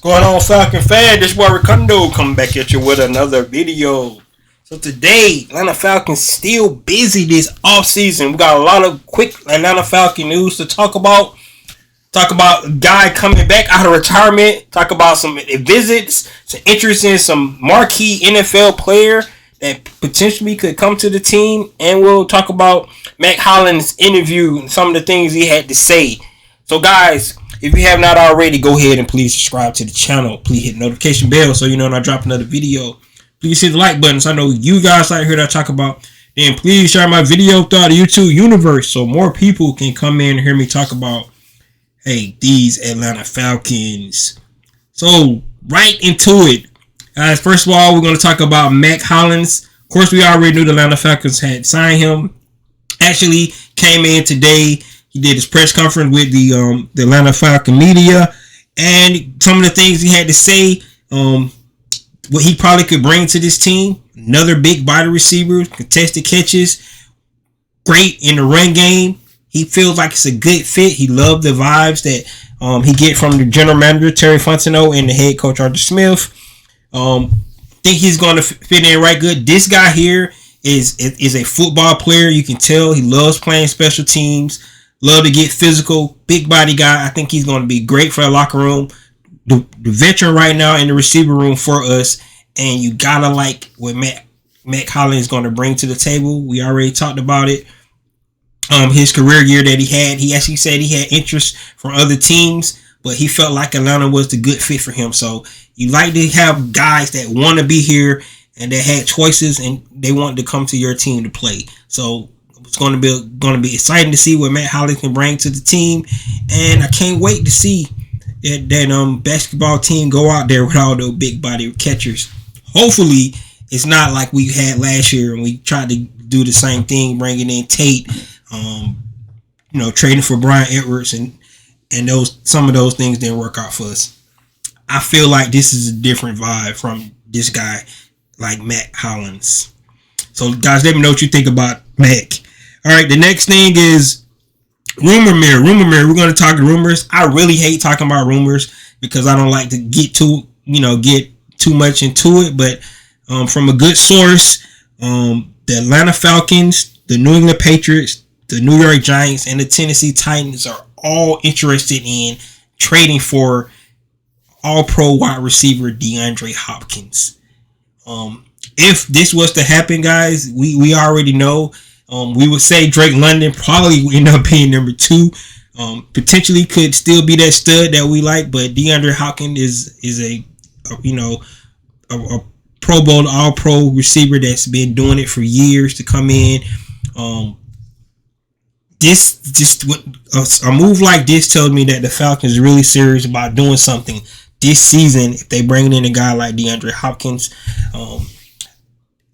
Going on, Falcon fan? This boy Ricondo coming back at you with another video. So today, Atlanta Falcons still busy this offseason. We got a lot of quick Atlanta Falcon news to talk about. Talk about a guy coming back out of retirement. Talk about some visits, some interest in some marquee NFL player that potentially could come to the team. And we'll talk about Mack Hollins' interview and some of the things he had to say. So guys, if you have not already, go ahead and please subscribe to the channel. Please hit the notification bell so you know when I drop another video. Please hit the like button so I know you guys like hear that I talk about. Then please share my video throughout the YouTube universe so more people can come in and hear me talk about, hey, these Atlanta Falcons. So right into it. Guys, first of all, we're going to talk about Mack Hollins. Of course, we already knew the Atlanta Falcons had signed him. Actually came in today. He did his press conference with the Atlanta Falcon media, and some of the things he had to say, what he probably could bring to this team. Another big body receiver, contested catches, great in the run game. He feels like it's a good fit. He loved the vibes that he get from the general manager Terry Fontenot and the head coach Arthur Smith. Think he's going to fit in right good. This guy here is a football player. You can tell he loves playing special teams. Love to get physical, big body guy. I think he's going to be great for the locker room. The veteran right now in the receiver room for us. And you got to like what Mack Hollins is going to bring to the table. We already talked about it. His career year that he had, he actually said he had interest from other teams, but he felt like Atlanta was the good fit for him. So you like to have guys that want to be here and that had choices and they want to come to your team to play. So it's going to be exciting to see what Mack Hollins can bring to the team, and I can't wait to see that basketball team go out there with all those big body catchers. Hopefully, it's not like we had last year and we tried to do the same thing, bringing in Tate, trading for Brian Edwards, and some of those things didn't work out for us. I feel like this is a different vibe from this guy like Mack Hollins. So guys, let me know what you think about Mack. All right, the next thing is rumor mill. We're going to talk rumors. I really hate talking about rumors because I don't like to get too much into it. But from a good source, the Atlanta Falcons, the New England Patriots, the New York Giants, and the Tennessee Titans are all interested in trading for all-pro wide receiver DeAndre Hopkins. If this was to happen, guys, we already know. We would say Drake London probably would end up being number 2. Potentially could still be that stud that we like, but DeAndre Hopkins is a Pro Bowl, all-pro receiver that's been doing it for years to come in. A move like this tells me that the Falcons are really serious about doing something this season if they bring in a guy like DeAndre Hopkins.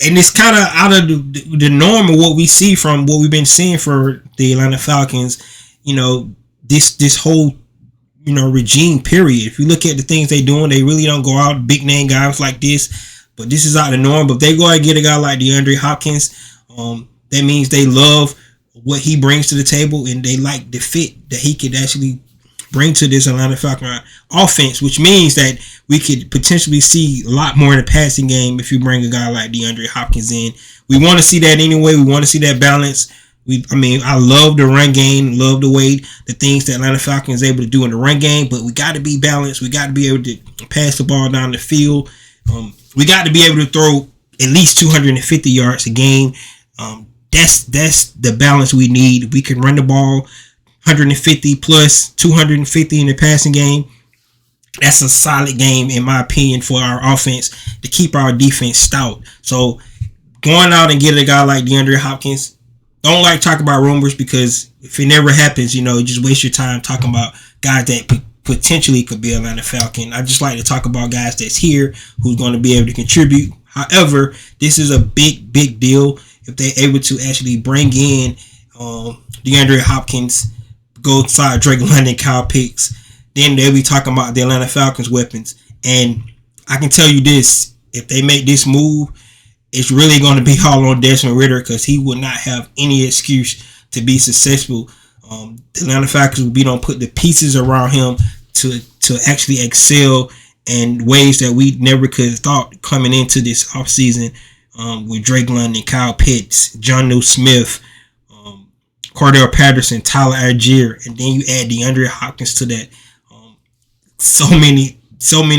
And it's kind of out of the norm of what we see from what we've been seeing for the Atlanta Falcons, this whole, regime period. If you look at the things they're doing, they really don't go out big name guys like this, but this is out of the norm. But if they go out and get a guy like DeAndre Hopkins, that means they love what he brings to the table and they like the fit that he could actually bring to this Atlanta Falcon offense, which means that we could potentially see a lot more in the passing game if you bring a guy like DeAndre Hopkins in. We want to see that anyway. We want to see that balance. I love the run game, love the way the things that Atlanta Falcons is able to do in the run game, but we got to be balanced. We got to be able to pass the ball down the field. We got to be able to throw at least 250 yards a game. That's the balance we need. We can run the ball 150 plus 250 in the passing game. That's a solid game, in my opinion, for our offense to keep our defense stout. So going out and getting a guy like DeAndre Hopkins, don't like talking about rumors because if it never happens, you just waste your time talking about guys that potentially could be Atlanta Falcon. I just like to talk about guys that's here who's going to be able to contribute. However, this is a big deal if they're able to actually bring in DeAndre Hopkins, go inside Drake London, Kyle Pitts. Then they'll be talking about the Atlanta Falcons weapons. And I can tell you this, if they make this move, it's really going to be all on Desmond Ridder because he would not have any excuse to be successful. The Atlanta Falcons will be don't put the pieces around him to actually excel and ways that we never could have thought coming into this offseason, with Drake London, Kyle Pitts, Jonnu Smith, Cordell Patterson, Tyler Algier, and then you add DeAndre Hopkins to that. So many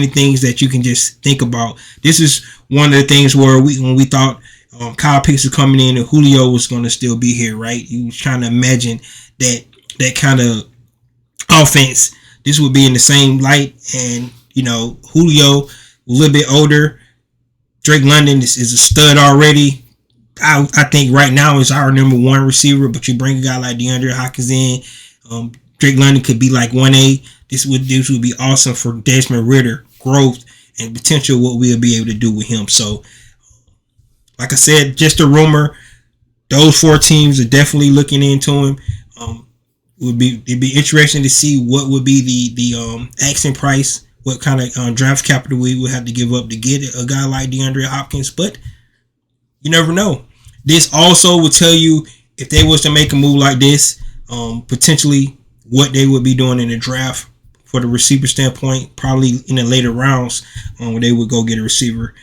things that you can just think about. This is one of the things where when we thought Kyle Pitts was coming in and Julio was going to still be here, right? You was trying to imagine that kind of offense. This would be in the same light, and Julio, a little bit older. Drake London is a stud already. I think right now is our number one receiver, but you bring a guy like DeAndre Hopkins in, Drake London could be like 1A. This would be awesome for Desmond Ridder growth and potential what we'll be able to do with him. So, like I said, just a rumor. Those 4 teams are definitely looking into him. It'd be interesting to see what would be the asking price, what kind of draft capital we would have to give up to get a guy like DeAndre Hopkins, but you never know. This also will tell you if they was to make a move like this, potentially what they would be doing in the draft for the receiver standpoint, probably in the later rounds, where they would go get a receiver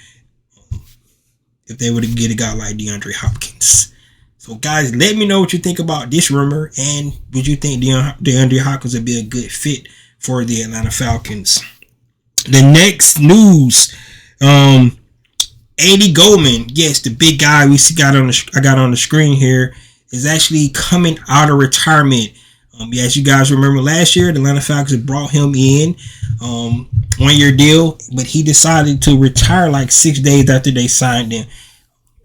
if they were to get a guy like DeAndre Hopkins. So, guys, let me know what you think about this rumor, and would you think DeAndre Hopkins would be a good fit for the Atlanta Falcons? The next news, Eddie Goldman, yes, the big guy I got on the screen here, is actually coming out of retirement. As you guys remember last year, the Atlanta Falcons brought him in, 1-year deal, but he decided to retire like 6 days after they signed him.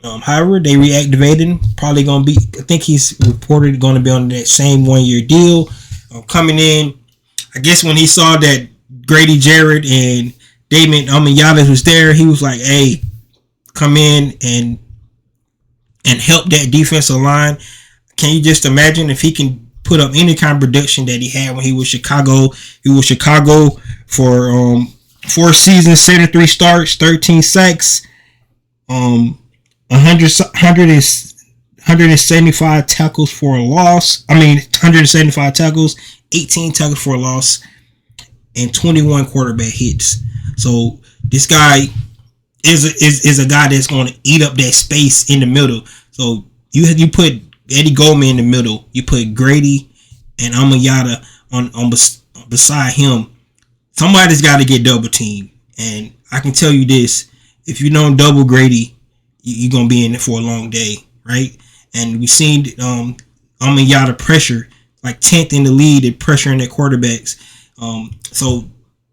However, they reactivated him. Probably going to be, I think he's reported going to be on that same 1-year deal. Coming in, I guess when he saw that Grady Jarrett and David Amenyales was there, he was like, hey, come in and help that defensive line. Can you just imagine if he can put up any kind of production that he had when he was Chicago? He was Chicago for 4 seasons, 73 starts, 13 sacks, 175 tackles for a loss. 175 tackles, 18 tackles for a loss, and 21 quarterback hits. So this guy is a guy that's going to eat up that space in the middle. So you put Eddie Goldman in the middle, you put Grady and Amayada on beside him. Somebody's got to get double teamed, and I can tell you this: if you don't double Grady, you're gonna be in it for a long day, right? And we've seen Amayada pressure like 10th in the lead at pressuring their quarterbacks. So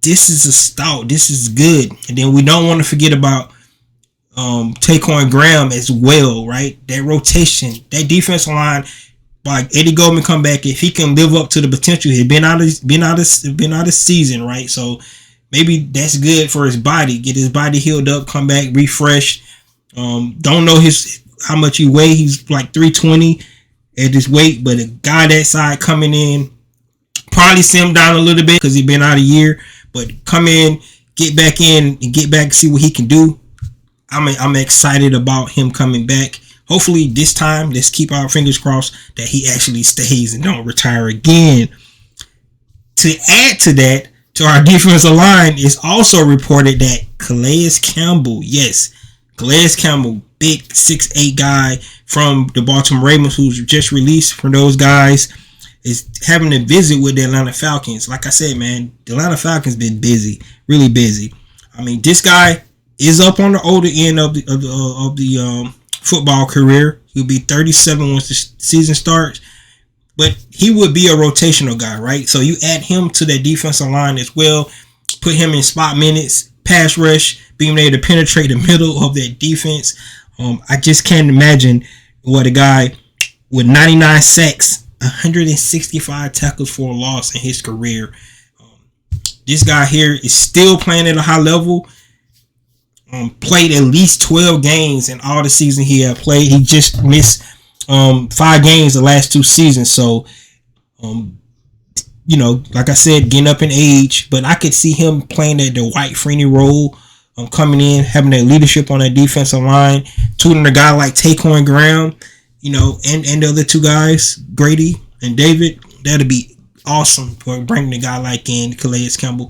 this is a stout. This is good. And then we don't want to forget about Taquan Graham as well, right? That rotation, that defensive line, like Eddie Goldman come back, if he can live up to the potential, he's been out of season, right? So maybe that's good for his body. Get his body healed up, come back, refreshed. Don't know how much he weigh. He's like 320 at his weight, but a guy that side coming in probably slim down a little bit because he's been out a year. But come in, get back in, and get back and see what he can do. I'm excited about him coming back. Hopefully this time, let's keep our fingers crossed that he actually stays and don't retire again. To add to that, to our defensive line, it's also reported that Calais Campbell, yes, Calais Campbell, big 6'8" guy from the Baltimore Ravens, who's just released from those guys, is having a visit with the Atlanta Falcons. Like I said, man, the Atlanta Falcons been busy, really busy. This guy is up on the older end of the football career. He'll be 37 once the season starts, but he would be a rotational guy, right? So you add him to that defensive line as well, put him in spot minutes, pass rush, being able to penetrate the middle of that defense. I just can't imagine what a guy with 99 sacks, 165 tackles for a loss in his career. This guy here is still playing at a high level. Played at least 12 games in all the season he had played. He just missed 5 games the last 2 seasons. So, like I said, getting up in age, but I could see him playing at the White Freeney role, coming in, having that leadership on that defensive line, tutoring a guy like Taquan Graham, and the other 2 guys, Grady and David. That'd be awesome for bringing a guy like in Calais Campbell.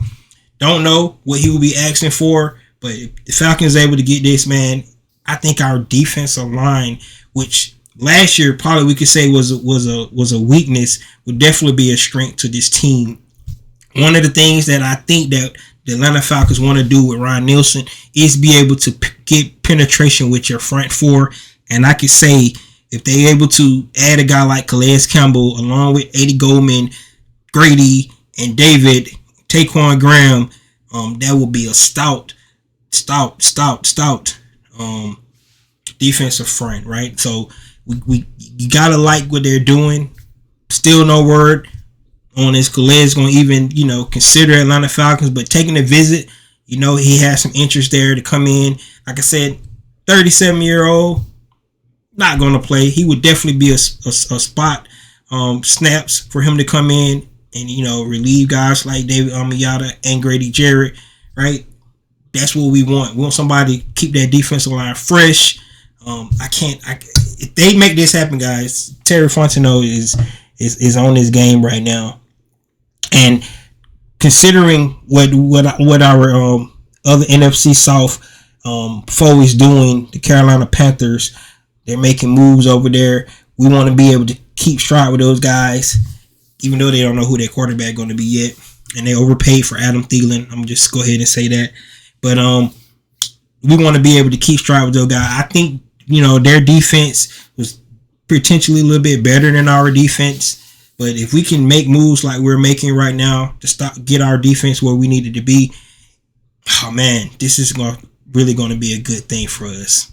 Don't know what he will be asking for, but if the Falcons able to get this, man, I think our defensive line, which last year probably we could say was a weakness, would definitely be a strength to this team. One of the things that I think that the Atlanta Falcons want to do with Ryan Nielsen is be able to get penetration with your front four. And I could say if they're able to add a guy like Calais Campbell along with Eddie Goldman, Grady, and David, Taquan Graham, that will be a stout defensive front, right? So we you gotta like what they're doing. Still no word on his Calais is going to even, consider Atlanta Falcons, but taking a visit, he has some interest there to come in. Like I said, 37-year-old, not going to play. He would definitely be a spot snaps for him to come in and, relieve guys like David Amiyata and Grady Jarrett, right? That's what we want. We want somebody to keep that defensive line fresh. If they make this happen, guys, Terry Fontenot is on his game right now. And considering what our other NFC South foe is doing, the Carolina Panthers, they're making moves over there. We want to be able to keep stride with those guys, even though they don't know who their quarterback going to be yet, and they overpaid for Adam Thielen. I'm just go ahead and say that, but we want to be able to keep stride with those guys. I think their defense was potentially a little bit better than our defense. But if we can make moves like we're making right now to get our defense where we need it to be, oh man, this is really going to be a good thing for us.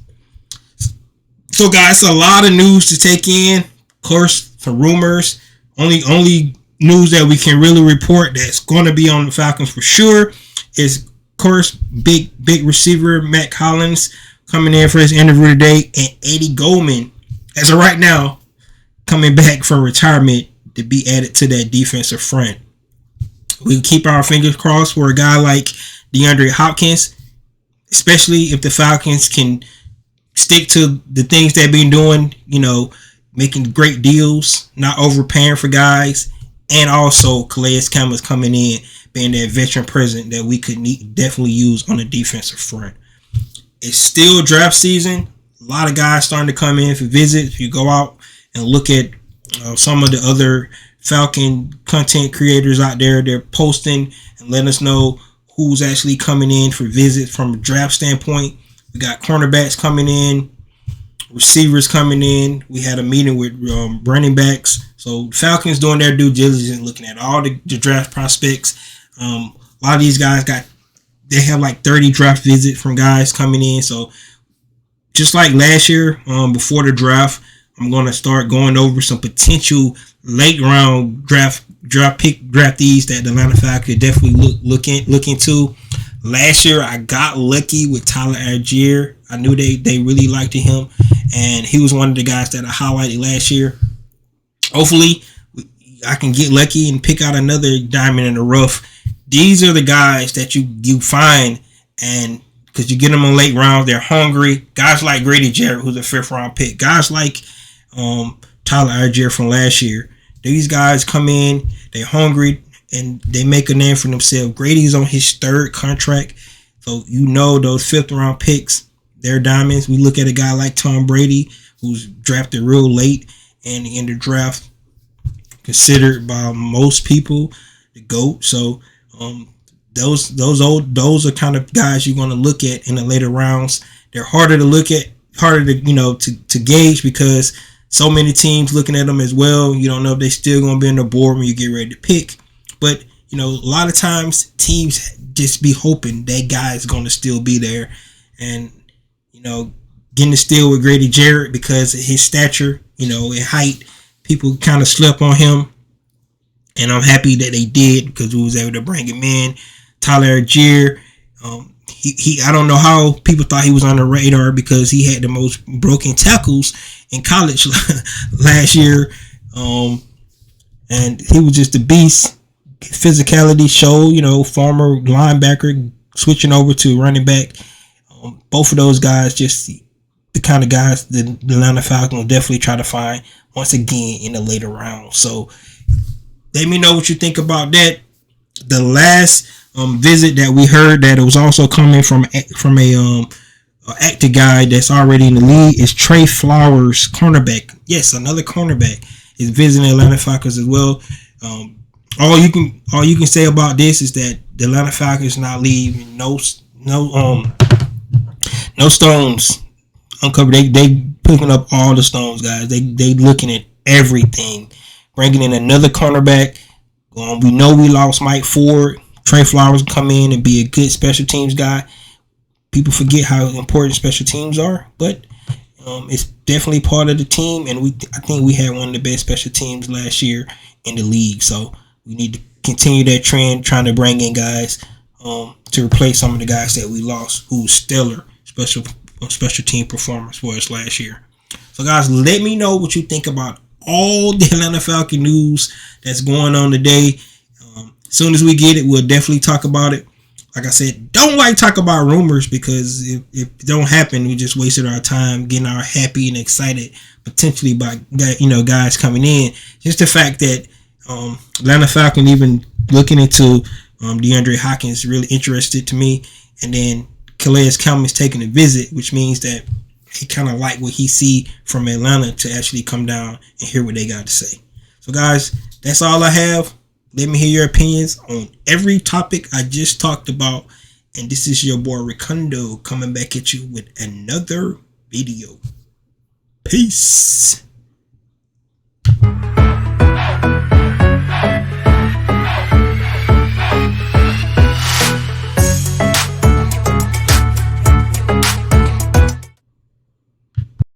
So guys, a lot of news to take in. Of course, some rumors. Only news that we can really report that's going to be on the Falcons for sure is, of course, big receiver Matt Collins coming in for his interview today, and Eddie Goldman, as of right now, coming back from retirement to be added to that defensive front. We keep our fingers crossed for a guy like DeAndre Hopkins, especially if the Falcons can stick to the things they've been doing, making great deals, not overpaying for guys, and also Calais Campbell's coming in, being that veteran presence that we could definitely use on the defensive front. It's still draft season. A lot of guys starting to come in for visits. If you go out and look at some of the other Falcon content creators out there, they're posting and letting us know who's actually coming in for visits from a draft standpoint. We got cornerbacks coming in, receivers coming in. We had a meeting with running backs. So Falcons doing their due diligence, looking at all the draft prospects. A lot of these guys they have like 30 draft visits from guys coming in. So just like last year, before the draft, I'm going to start going over some potential late round draftees that the Atlanta Falcons could definitely look into. Last year, I got lucky with Tyler Algier. I knew they really liked him, and he was one of the guys that I highlighted last year. Hopefully, I can get lucky and pick out another diamond in the rough. These are the guys that you find, and because you get them in late rounds, they're hungry. Guys like Grady Jarrett, who's a 5th round pick. Guys like Tyler Algier from last year. These guys come in, they're hungry, and they make a name for themselves. Grady's on his 3rd contract, so those 5th round picks, they're diamonds. We look at a guy like Tom Brady, who's drafted real late and in the draft, considered by most people the GOAT. So those are kind of guys you're going to look at in the later rounds. They're harder to look at, harder to gauge because so many teams looking at them as well. You don't know if they're still going to be on the board when you get ready to pick. But, a lot of times teams just be hoping that guy is going to still be there. And, getting the steal with Grady Jarrett because of his stature, and height, people kind of slept on him. And I'm happy that they did because we was able to bring him in. Tyler Algier, I don't know how people thought he was on the radar because he had the most broken tackles in college last year. And he was just a beast. Physicality show, former linebacker switching over to running back. Both of those guys just the kind of guys that the Atlanta Falcons will definitely try to find once again in the later rounds. So let me know what you think about that. The last visit that we heard that it was also coming from a active guy that's already in the league is Trey Flowers, cornerback. Yes, another cornerback is visiting Atlanta Falcons as well. All you can say about this is that the Atlanta Falcons not leaving no stones uncovered. They picking up all the stones, guys. They looking at everything, bringing in another cornerback. We know we lost Mike Ford. Trey Flowers come in and be a good special teams guy. People forget how important special teams are, but it's definitely part of the team, and I think we had one of the best special teams last year in the league. So we need to continue that trend, trying to bring in guys to replace some of the guys that we lost, who stellar special team performers for us last year. So guys, let me know what you think about all the Atlanta Falcon news that's going on today. As soon as we get it, we'll definitely talk about it. Like I said, don't talk about rumors, because if it don't happen, we just wasted our time getting our happy and excited potentially by guys coming in. Just the fact that Atlanta Falcon even looking into DeAndre Hopkins really interested to me, and then Calais Campbell's taking a visit, which means that he kind of like what he see from Atlanta to actually come down and hear what they got to say. So guys, that's all I have. Let me hear your opinions on every topic I just talked about. And this is your boy Ricondo coming back at you with another video. Peace.